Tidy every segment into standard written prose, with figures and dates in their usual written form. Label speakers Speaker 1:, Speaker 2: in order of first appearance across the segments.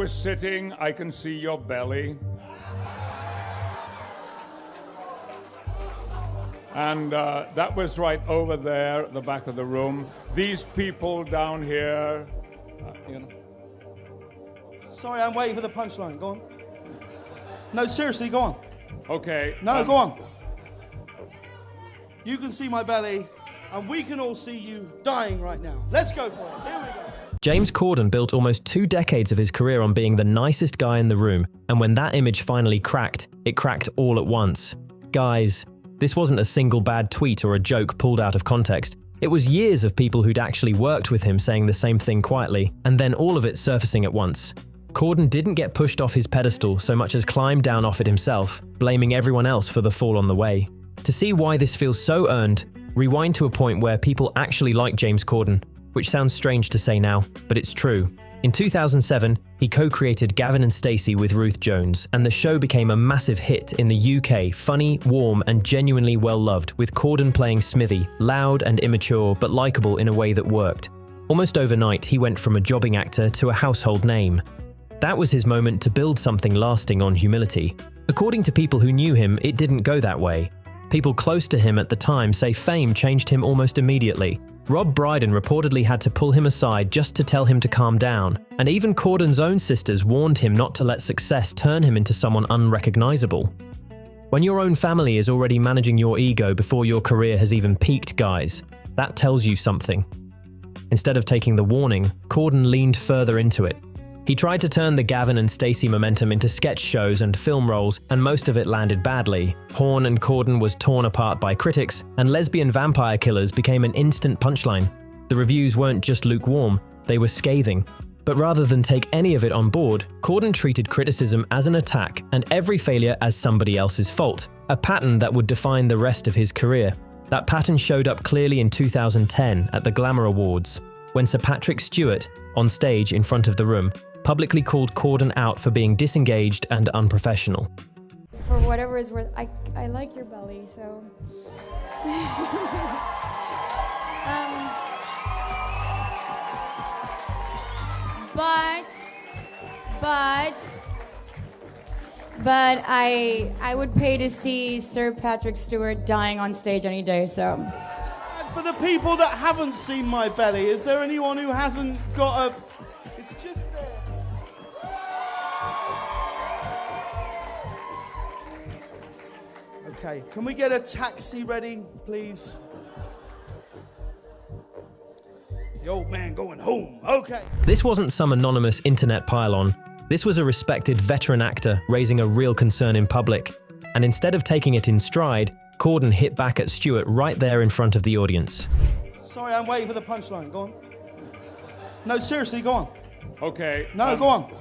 Speaker 1: you're sitting, I can see your belly. And that was right over there at the back of the room. These people down here, you know.
Speaker 2: Sorry, I'm waiting for the punchline. Go on. No, seriously, go on.
Speaker 1: Okay.
Speaker 2: No, go on. You can see my belly, and we can all see you dying right now. Let's go for it. Here we go.
Speaker 3: James Corden built almost 2 decades of his career on being the nicest guy in the room, and when that image finally cracked, it cracked all at once. Guys, this wasn't a single bad tweet or a joke pulled out of context. It was years of people who'd actually worked with him saying the same thing quietly, and then all of it surfacing at once. Corden didn't get pushed off his pedestal so much as climbed down off it himself, blaming everyone else for the fall on the way. To see why this feels so earned, rewind to a point where people actually like James Corden, which sounds strange to say now, but it's true. In 2007, he co-created Gavin and Stacey with Ruth Jones, and the show became a massive hit in the UK, funny, warm, and genuinely well-loved, with Corden playing Smithy, loud and immature, but likable in a way that worked. Almost overnight, he went from a jobbing actor to a household name. That was his moment to build something lasting on humility. According to people who knew him, it didn't go that way. People close to him at the time say fame changed him almost immediately. Rob Brydon reportedly had to pull him aside just to tell him to calm down, and even Corden's own sisters warned him not to let success turn him into someone unrecognizable. When your own family is already managing your ego before your career has even peaked, guys, that tells you something. Instead of taking the warning, Corden leaned further into it. He tried to turn the Gavin and Stacey momentum into sketch shows and film roles, and most of it landed badly. Horn and Corden was torn apart by critics, and lesbian vampire killers became an instant punchline. The reviews weren't just lukewarm, they were scathing. But rather than take any of it on board, Corden treated criticism as an attack and every failure as somebody else's fault, a pattern that would define the rest of his career. That pattern showed up clearly in 2010 at the Glamour Awards, when Sir Patrick Stewart, on stage in front of the room, publicly called Corden out for being disengaged and unprofessional.
Speaker 4: For whatever it's worth, I like your belly, so. But I would pay to see Sir Patrick Stewart dying on stage any day, so.
Speaker 2: For the people that haven't seen my belly, is there anyone who hasn't got a... It's just there. Okay, can we get a taxi ready, please? The old man going home, okay.
Speaker 3: This wasn't some anonymous internet pile-on. This was a respected veteran actor raising a real concern in public. And instead of taking it in stride, Corden hit back at Stewart right there in front of the audience.
Speaker 2: Sorry, I'm waiting for the punchline, go on. No, seriously, go on.
Speaker 1: Okay.
Speaker 2: No, go on.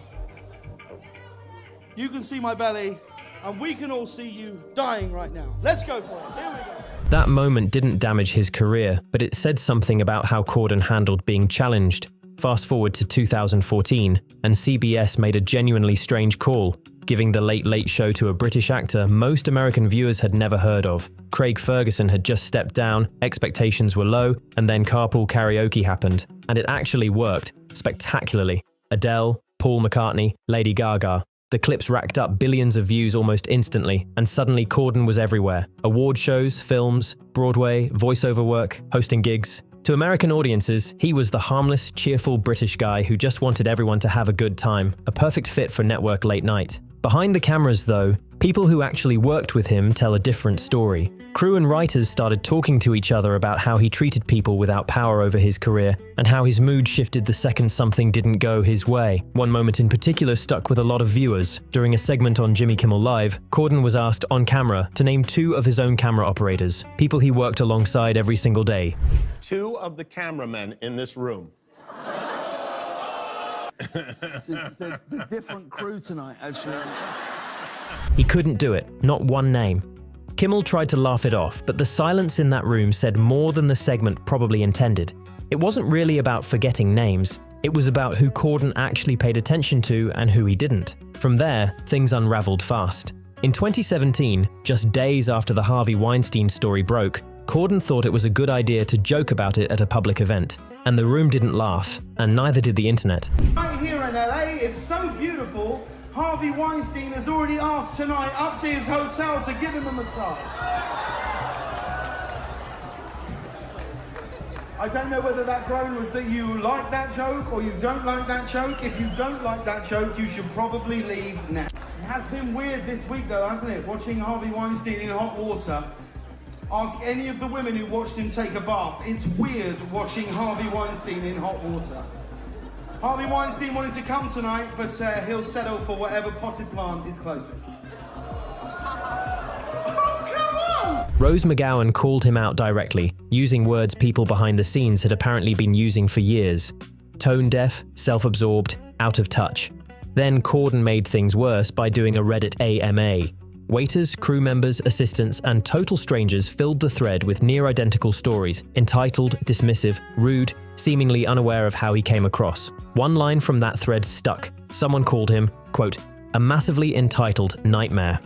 Speaker 2: You can see my belly, and we can all see you dying right now. Let's go for it. Here we go.
Speaker 3: That moment didn't damage his career, but it said something about how Corden handled being challenged. Fast forward to 2014, and CBS made a genuinely strange call, giving the Late Late Show to a British actor most American viewers had never heard of. Craig Ferguson had just stepped down, expectations were low, and then Carpool Karaoke happened. And it actually worked, spectacularly. Adele, Paul McCartney, Lady Gaga. The clips racked up billions of views almost instantly, and suddenly Corden was everywhere. Award shows, films, Broadway, voiceover work, hosting gigs. To American audiences, he was the harmless, cheerful British guy who just wanted everyone to have a good time, a perfect fit for network late night. Behind the cameras, though, people who actually worked with him tell a different story. Crew and writers started talking to each other about how he treated people without power over his career, and how his mood shifted the second something didn't go his way. One moment in particular stuck with a lot of viewers. During a segment on Jimmy Kimmel Live, Corden was asked on camera to name 2 of his own camera operators, people he worked alongside every single day.
Speaker 5: 2 of the cameramen in this room.
Speaker 2: It's a different crew tonight, actually.
Speaker 3: He couldn't do it, not one name. Kimmel tried to laugh it off, but the silence in that room said more than the segment probably intended. It wasn't really about forgetting names. It was about who Corden actually paid attention to and who he didn't. From there, things unraveled fast. In 2017, just days after the Harvey Weinstein story broke, Corden thought it was a good idea to joke about it at a public event. And the room didn't laugh, and neither did the internet.
Speaker 2: Right here in LA It's so beautiful. Harvey Weinstein has already asked tonight up to his hotel to give him a massage. I don't know whether that groan was that you like that joke or you don't like that joke. If you don't like that joke, you should probably leave now. It has been weird this week though, hasn't it? Watching Harvey Weinstein in hot water. Ask any of the women who watched him take a bath. It's weird watching Harvey Weinstein in hot water. Harvey Weinstein wanted to come tonight, but he'll settle for whatever potted plant is closest.
Speaker 3: Rose McGowan called him out directly, using words people behind the scenes had apparently been using for years. Tone deaf, self-absorbed, out of touch. Then Corden made things worse by doing a Reddit AMA. Waiters, crew members, assistants, and total strangers filled the thread with near-identical stories, entitled, dismissive, rude, seemingly unaware of how he came across. One line from that thread stuck. Someone called him, quote, a massively entitled nightmare.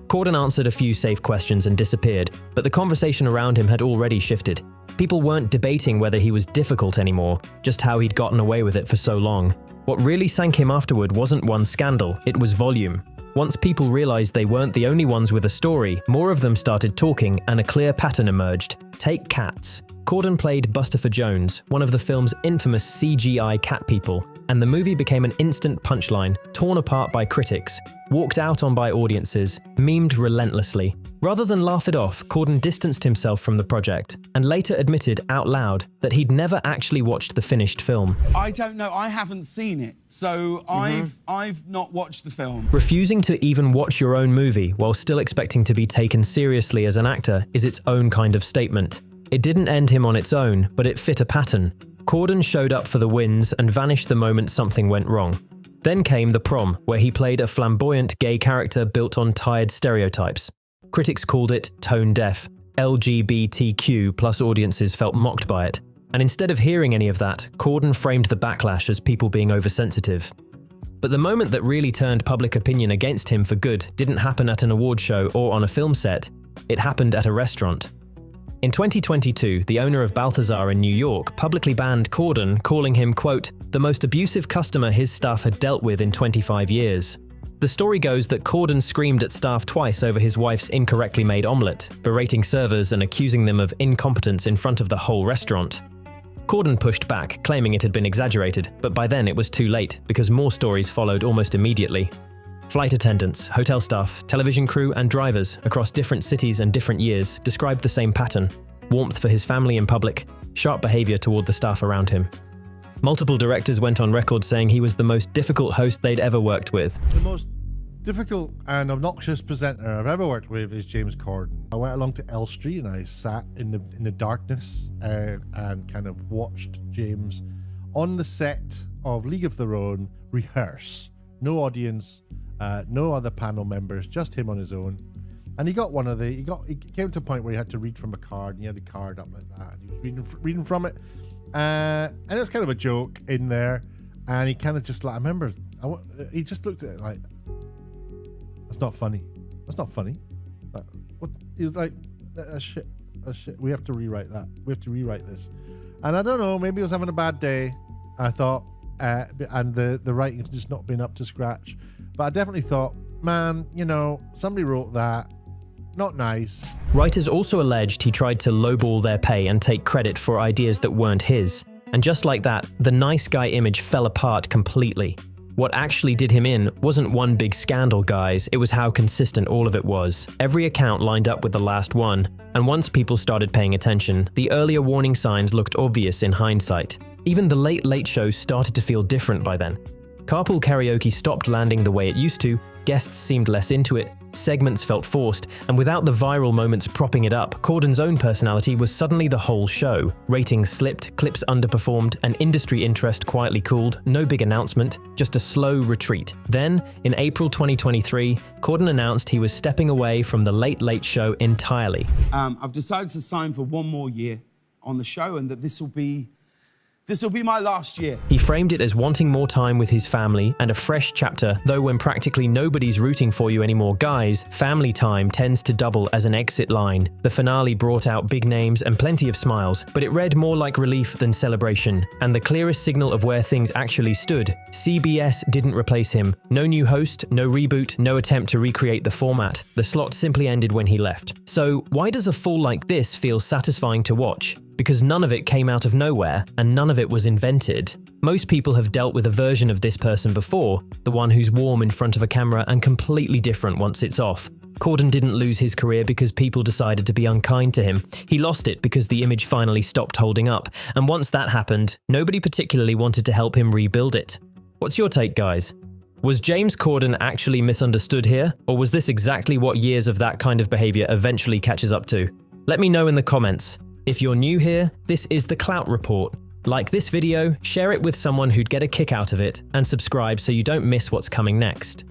Speaker 3: Corden answered a few safe questions and disappeared, but the conversation around him had already shifted. People weren't debating whether he was difficult anymore, just how he'd gotten away with it for so long. What really sank him afterward wasn't one scandal, it was volume. Once people realized they weren't the only ones with a story, more of them started talking and a clear pattern emerged. Take Cats. Corden played Bustopher Jones, one of the film's infamous CGI cat people, and the movie became an instant punchline, torn apart by critics, walked out on by audiences, memed relentlessly. Rather than laugh it off, Corden distanced himself from the project, and later admitted out loud that he'd never actually watched the finished film.
Speaker 2: I don't know, I haven't seen it, so I've not watched the film.
Speaker 3: Refusing to even watch your own movie while still expecting to be taken seriously as an actor is its own kind of statement. It didn't end him on its own, but it fit a pattern. Corden showed up for the wins and vanished the moment something went wrong. Then came The Prom, where he played a flamboyant gay character built on tired stereotypes. Critics called it tone deaf. LGBTQ plus audiences felt mocked by it. And instead of hearing any of that, Corden framed the backlash as people being oversensitive. But the moment that really turned public opinion against him for good didn't happen at an award show or on a film set. It happened at a restaurant. In 2022, the owner of Balthazar in New York publicly banned Corden, calling him, quote, the most abusive customer his staff had dealt with in 25 years. The story goes that Corden screamed at staff twice over his wife's incorrectly made omelette, berating servers and accusing them of incompetence in front of the whole restaurant. Corden pushed back, claiming it had been exaggerated, but by then it was too late, because more stories followed almost immediately. Flight attendants, hotel staff, television crew, and drivers across different cities and different years described the same pattern: warmth for his family in public, sharp behavior toward the staff around him. Multiple directors went on record saying he was the most difficult host they'd ever worked with.
Speaker 6: The most difficult and obnoxious presenter I've ever worked with is James Corden. I went along to Elstree and I sat in the darkness and kind of watched James on the set of League of Their Own rehearse. No audience, no other panel members, just him on his own. And he got he came to a point where he had to read from a card, and he had the card up like that, and he was reading from it. And it was kind of a joke in there, and he kind of just like, I remember, he just looked at it like, that's not funny. That's not funny. What? He was like, that's shit. That's shit. We have to rewrite that. We have to rewrite this. And I don't know, maybe he was having a bad day, I thought, and the writing's just not been up to scratch. But I definitely thought, man, you know, somebody wrote that. Not nice.
Speaker 3: Writers also alleged he tried to lowball their pay and take credit for ideas that weren't his. And just like that, the nice guy image fell apart completely. What actually did him in wasn't one big scandal, guys, it was how consistent all of it was. Every account lined up with the last one, and once people started paying attention, the earlier warning signs looked obvious in hindsight. Even the Late Late Show started to feel different by then. Carpool karaoke stopped landing the way it used to, guests seemed less into it, segments felt forced, and without the viral moments propping it up, Corden's own personality was suddenly the whole show. Ratings slipped, clips underperformed, and industry interest quietly cooled, no big announcement, just a slow retreat. Then, in April 2023, Corden announced he was stepping away from the Late Late Show entirely.
Speaker 2: I've decided to sign for one more year on the show, and that this will be This will be my last year.
Speaker 3: He framed it as wanting more time with his family and a fresh chapter, though when practically nobody's rooting for you anymore, guys, family time tends to double as an exit line. The finale brought out big names and plenty of smiles, but it read more like relief than celebration, and the clearest signal of where things actually stood. CBS didn't replace him. No new host, no reboot, no attempt to recreate the format. The slot simply ended when he left. So why does a fall like this feel satisfying to watch? Because none of it came out of nowhere, and none of it was invented. Most people have dealt with a version of this person before, the one who's warm in front of a camera and completely different once it's off. Corden didn't lose his career because people decided to be unkind to him. He lost it because the image finally stopped holding up, and once that happened, nobody particularly wanted to help him rebuild it. What's your take, guys? Was James Corden actually misunderstood here, or was this exactly what years of that kind of behavior eventually catches up to? Let me know in the comments. If you're new here, this is the Clout Report. Like this video, share it with someone who'd get a kick out of it, and subscribe so you don't miss what's coming next.